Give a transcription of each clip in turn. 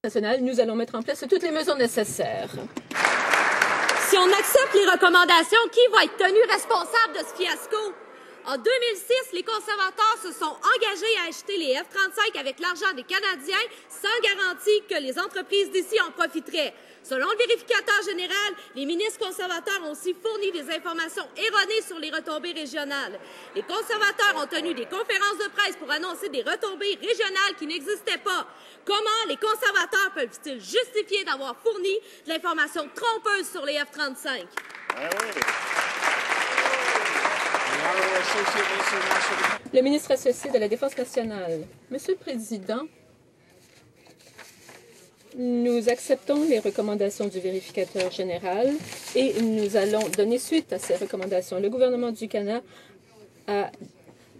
nationale, nous allons mettre en place toutes les mesures nécessaires. Si on accepte les recommandations, qui va être tenu responsable de ce fiasco? En 2006, les conservateurs se sont engagés à acheter les F-35 avec l'argent des Canadiens sans garantie que les entreprises d'ici en profiteraient. Selon le vérificateur général, les ministres conservateurs ont aussi fourni des informations erronées sur les retombées régionales. Les conservateurs ont tenu des conférences de presse pour annoncer des retombées régionales qui n'existaient pas. Comment les conservateurs peuvent-ils justifier d'avoir fourni de l'information trompeuse sur les F-35? Le ministre associé de la Défense nationale. Monsieur le Président, nous acceptons les recommandations du vérificateur général et nous allons donner suite à ces recommandations. Le gouvernement du Canada a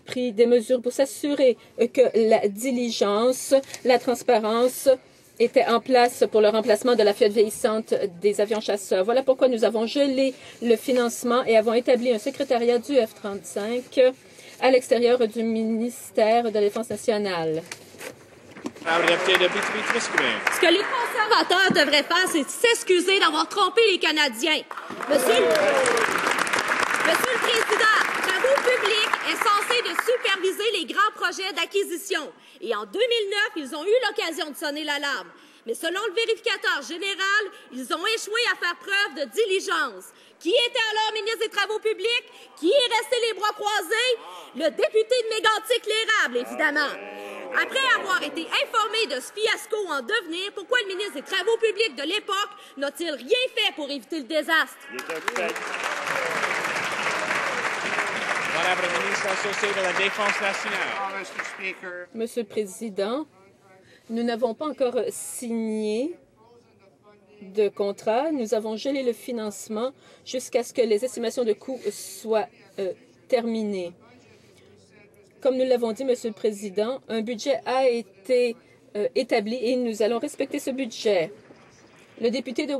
pris des mesures pour s'assurer que la diligence, la transparence était en place pour le remplacement de la flotte vieillissante des avions chasseurs. Voilà pourquoi nous avons gelé le financement et avons établi un secrétariat du F-35 à l'extérieur du ministère de la Défense nationale. Ce que les conservateurs devraient faire, c'est s'excuser d'avoir trompé les Canadiens. Monsieur le Président, Travaux publics est censé de superviser les grands projets d'acquisition. Et en 2009, ils ont eu l'occasion de sonner l'alarme. Mais selon le vérificateur général, ils ont échoué à faire preuve de diligence. Qui était alors ministre des Travaux publics? Qui est resté les bras croisés? Le député de Mégantic-l'Érable, évidemment. Après avoir été informé de ce fiasco en devenir, pourquoi le ministre des Travaux publics de l'époque n'a-t-il rien fait pour éviter le désastre? Madame la ministre associée de la Défense nationale. Monsieur le Président, nous n'avons pas encore signé de contrat. Nous avons gelé le financement jusqu'à ce que les estimations de coûts soient terminées. Comme nous l'avons dit, Monsieur le Président, un budget a été établi et nous allons respecter ce budget. Le député de